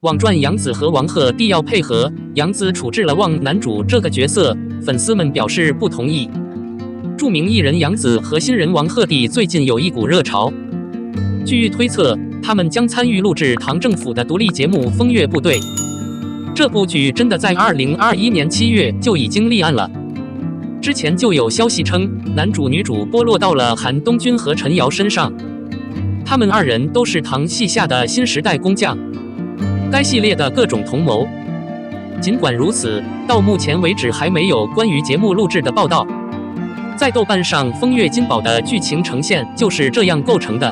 网传杨紫和王鹤棣要配合，杨紫处置了旺男主这个角色，粉丝们表示不同意。著名艺人杨紫和新人王鹤棣最近有一股热潮，据推测，他们将参与录制唐政府的独立节目《风月部队》。这部剧真的在2021年7月就已经立案了。之前就有消息称，男主女主剥落到了韩东君和陈瑶身上，他们二人都是唐系下的新时代工匠。该系列的各种同谋。尽管如此，到目前为止还没有关于节目录制的报道。在豆瓣上，《风月金宝》的剧情呈现就是这样构成的。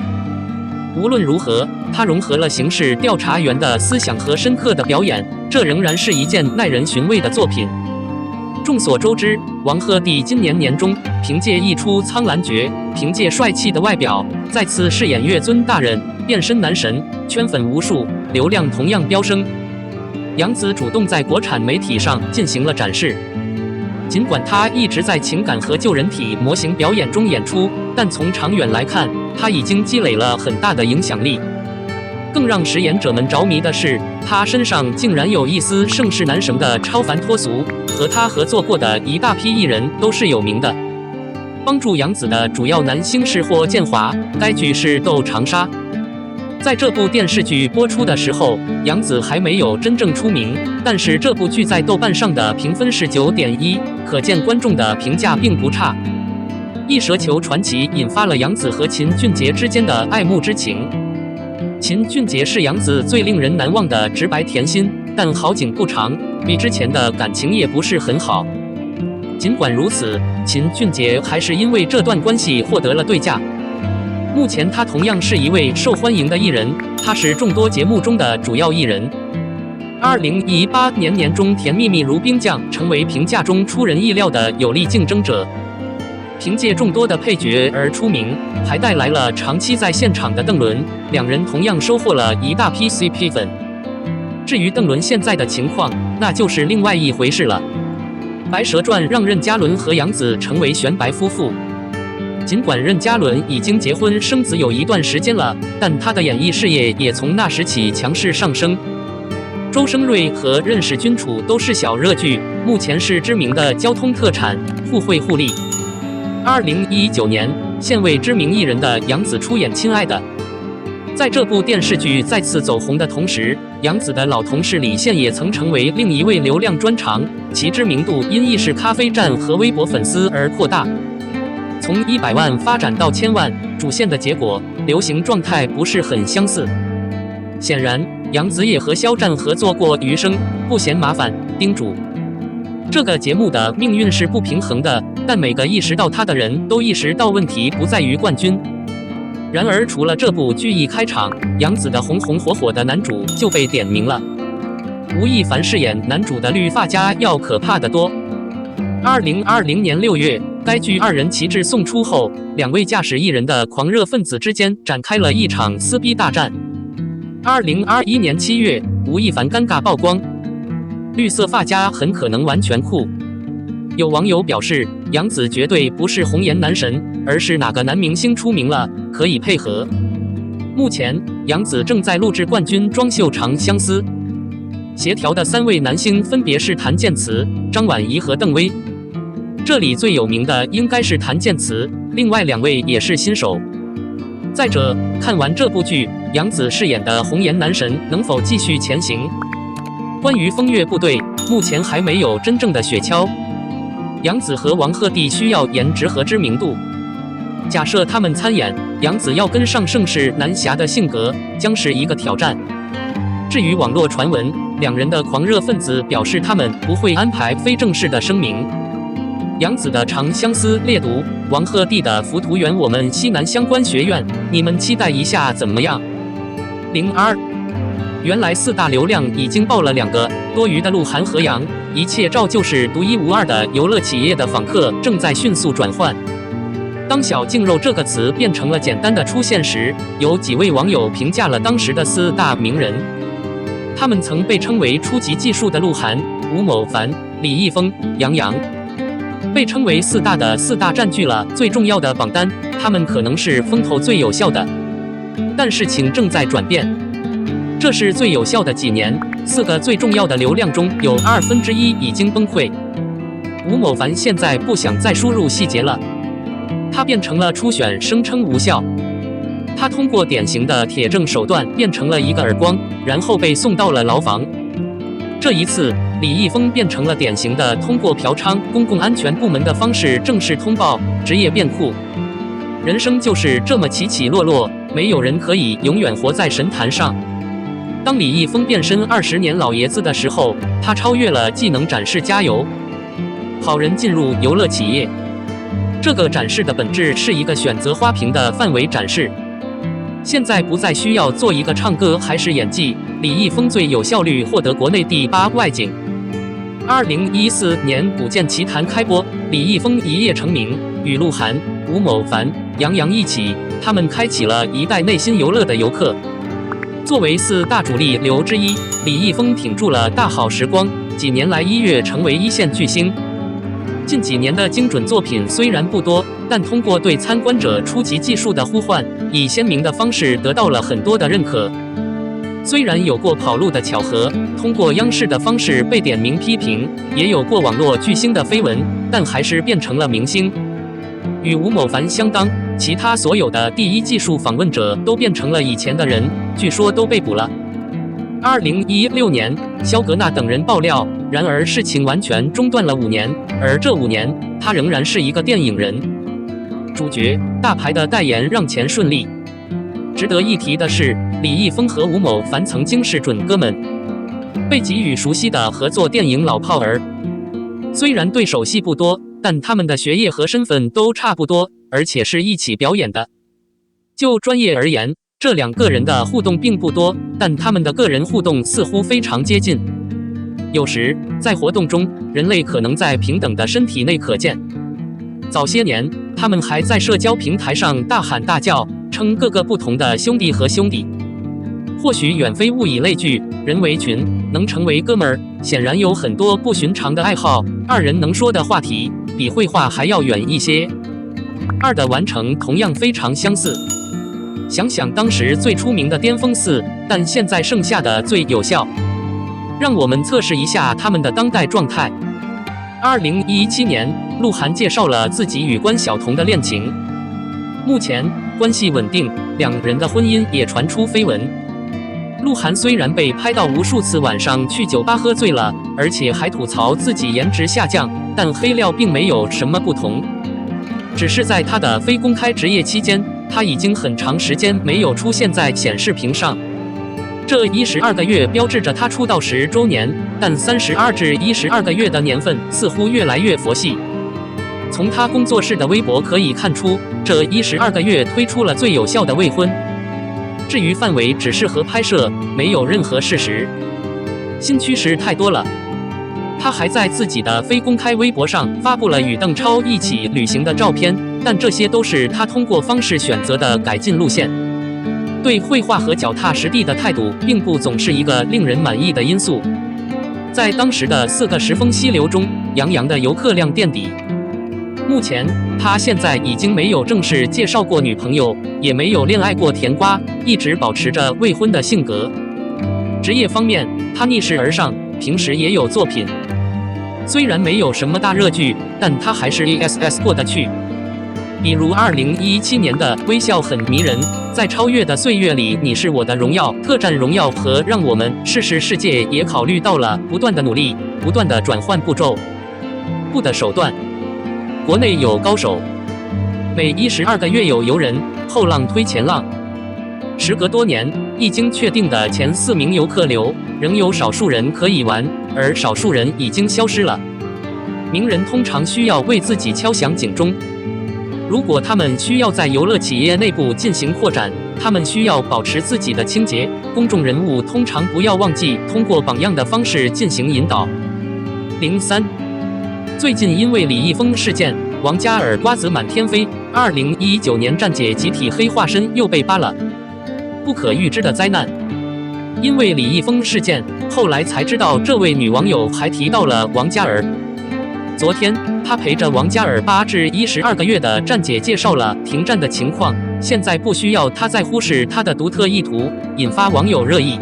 无论如何，它融合了刑事调查员的思想和深刻的表演，这仍然是一件耐人寻味的作品。众所周知，王鹤棣今年年中凭借一出《苍兰诀》，凭借帅气的外表，再次饰演月尊大人，变身男神，圈粉无数，流量同样飙升。杨紫主动在国产媒体上进行了展示。尽管她一直在情感和旧人体模型表演中演出，但从长远来看，她已经积累了很大的影响力。更让食言者们着迷的是，他身上竟然有一丝盛世男神的超凡脱俗，和他合作过的一大批艺人都是有名的。帮助杨紫的主要男星是霍建华，该剧是斗长沙。在这部电视剧播出的时候，杨紫还没有真正出名，但是这部剧在豆瓣上的评分是9.1，可见观众的评价并不差。一蛇球传奇引发了杨紫和秦俊杰之间的爱慕之情。秦俊杰是杨紫最令人难忘的直白甜心，但好景不长，比之前的感情也不是很好。尽管如此，秦俊杰还是因为这段关系获得了对价。目前他同样是一位受欢迎的艺人，他是众多节目中的主要艺人。2018年年中，甜蜜蜜如冰降，成为评价中出人意料的有力竞争者。凭借众多的配角而出名，还带来了长期在现场的邓伦，两人同样收获了一大批 CP 粉。至于邓伦现在的情况，那就是另外一回事了。《白蛇传》让任嘉伦和杨紫成为玄白夫妇。尽管任嘉伦已经结婚生子有一段时间了，但他的演艺事业也从那时起强势上升。周生瑞和任氏君楚都是小热剧，目前是知名的交通特产，互惠互利。2019年，现为知名艺人的杨紫出演《亲爱的》。在这部电视剧再次走红的同时，杨紫的老同事李现也曾成为另一位流量专长，其知名度因意式咖啡站和微博粉丝而扩大。从100万发展到1000万，主线的结果流行状态不是很相似。显然，杨紫也和肖战合作过《余生》，不嫌麻烦，叮嘱。这个节目的命运是不平衡的，但每个意识到它的人都意识到问题不在于冠军。然而，除了这部剧一开场，杨紫的红红火火的男主就被点名了。吴亦凡饰演男主的绿发家要可怕得多。2020年6月，该剧二人旗帜送出后，两位驾驶艺人的狂热分子之间展开了一场撕逼大战。2021年7月，吴亦凡尴尬曝光，绿色发夹很可能完全酷。有网友表示，杨紫绝对不是红颜男神，而是哪个男明星出名了，可以配合。目前，杨紫正在录制冠军装秀《长相思》，协调的3位男星分别是谭健慈、张晚怡和邓威。这里最有名的应该是谭健慈，另外2位也是新手。再者，看完这部剧，杨紫饰演的红颜男神能否继续前行？关于风月部队，目前还没有真正的雪橇。杨紫和王鹤棣需要颜值和知名度。假设他们参演，杨紫要跟上盛世男侠的性格，将是一个挑战。至于网络传闻，两人的狂热分子表示他们不会安排非正式的声明。杨紫的《长相思》烈毒，王鹤棣的《浮屠缘》我们西南相关学院，你们期待一下怎么样？02原来4大流量已经爆了2个，多余的鹿晗和杨，一切照旧是独一无二的游乐企业的访客正在迅速转换。当小净肉这个词变成了简单的出现时，有几位网友评价了当时的4大名人。他们曾被称为初级技术的鹿晗、吴某凡、李易峰、杨洋，被称为4大的4大占据了最重要的榜单，他们可能是风头最有效的。但事情正在转变。这是最有效的几年，4个最重要的流量中有1/2已经崩溃。吴某凡现在不想再输入细节了，他变成了初选声称无效。他通过典型的铁证手段变成了一个耳光，然后被送到了牢房。这一次，李易峰变成了典型的通过嫖娼公共安全部门的方式正式通报职业辩护。人生就是这么起起落落，没有人可以永远活在神坛上。当李易峰变身20年老爷子的时候，他超越了技能展示加油好人进入游乐企业。这个展示的本质是一个选择花瓶的范围展示。现在不再需要做一个唱歌还是演技，李易峰最有效率获得国内第8外景。2014年《古剑奇谭》开播，李易峰一夜成名，与鹿晗、吴某凡、杨洋一起，他们开启了一代内心游乐的游客。作为4大主力流之一，李易峰挺住了大好时光，几年来一跃成为一线巨星。近几年的精准作品虽然不多，但通过对参观者初级技术的呼唤，以鲜明的方式得到了很多的认可。虽然有过跑路的巧合，通过央视的方式被点名批评，也有过网络巨星的绯闻，但还是变成了明星。与吴某凡相当，其他所有的第一技术访问者都变成了以前的人，据说都被捕了。2016年，肖格纳等人爆料，然而事情完全中断了5年，而这5年，他仍然是一个电影人。主角大牌的代言让钱顺利。值得一提的是，李易峰和吴某凡曾经是准哥们，被给予熟悉的合作电影老炮儿。虽然对手戏不多，但他们的学业和身份都差不多，而且是一起表演的。就专业而言，这2个人的互动并不多，但他们的个人互动似乎非常接近。有时，在活动中，人类可能在平等的身体内可见。早些年，他们还在社交平台上大喊大叫，称各个不同的兄弟和兄弟。或许远非物以类聚，人为群，能成为哥们儿，显然有很多不寻常的爱好。2人能说的话题，比绘画还要远一些。2的完成同样非常相似。想想当时最出名的巅峰4，但现在剩下的最有效。让我们测试一下他们的当代状态。2017年，鹿晗介绍了自己与关晓彤的恋情，目前关系稳定，2人的婚姻也传出绯闻。鹿晗虽然被拍到无数次晚上去酒吧喝醉了，而且还吐槽自己颜值下降，但黑料并没有什么不同。只是在他的非公开职业期间，他已经很长时间没有出现在显示屏上。这12个月标志着他出道10周年，但32至12个月的年份似乎越来越佛系。从他工作室的微博可以看出，这12个月推出了最有效的未婚。至于范围，只适合拍摄，没有任何事实。新趋势太多了。他还在自己的非公开微博上发布了与邓超一起旅行的照片，但这些都是他通过方式选择的改进路线。对绘画和脚踏实地的态度，并不总是一个令人满意的因素。在当时的4个时风溪流中，杨洋的游客量垫底。目前，他现在已经没有正式介绍过女朋友，也没有恋爱过甜瓜，一直保持着未婚的性格。职业方面，他逆势而上，平时也有作品。虽然没有什么大热剧，但他还是 ASS 过得去。比如2017年的《微笑很迷人》，在超越的岁月里，你是我的荣耀、特战荣耀和让我们试试世界也考虑到了不断的努力、不断的转换步骤、不的手段。国内有高手，每12个月有游人，后浪推前浪。时隔多年，一经确定的前4名游客流，仍有少数人可以玩，而少数人已经消失了。名人通常需要为自己敲响警钟。如果他们需要在游乐企业内部进行扩展，他们需要保持自己的清洁。公众人物通常不要忘记通过榜样的方式进行引导。03，最近因为李易峰事件，王嘉尔瓜子满天飞。2019年站姐集体黑化身又被扒了，不可预知的灾难。因为李易峰事件，后来才知道这位女网友还提到了王嘉尔。昨天，他陪着王嘉尔8至12个月的站姐介绍了停战的情况，现在不需要他再忽视他的独特意图，引发网友热议。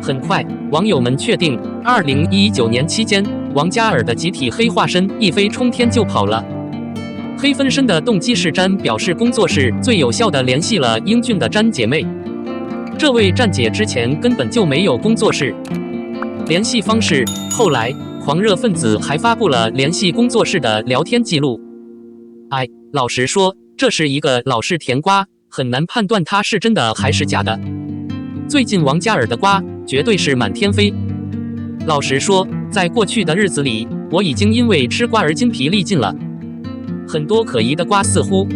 很快，网友们确定，2019年期间，王嘉尔的集体黑化身一飞冲天就跑了。黑分身的动机是詹表示工作室最有效地联系了英俊的詹姐妹。这位站姐之前根本就没有工作室联系方式，后来狂热分子还发布了联系工作室的聊天记录。老实说，这是一个老式甜瓜，很难判断它是真的还是假的。最近王嘉尔的瓜绝对是满天飞。老实说，在过去的日子里，我已经因为吃瓜而筋疲力尽了。很多可疑的瓜似乎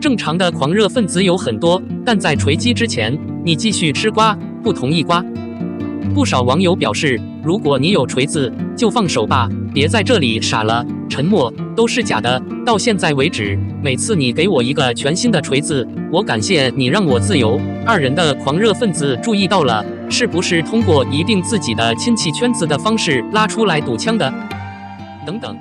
正常的狂热分子有很多，但在锤击之前，你继续吃瓜，不同意瓜。不少网友表示，如果你有锤子，就放手吧，别在这里傻了。沉默都是假的。到现在为止，每次你给我一个全新的锤子，我感谢你让我自由。二人的狂热分子注意到了，是不是通过一定自己的亲戚圈子的方式拉出来堵枪的？等等。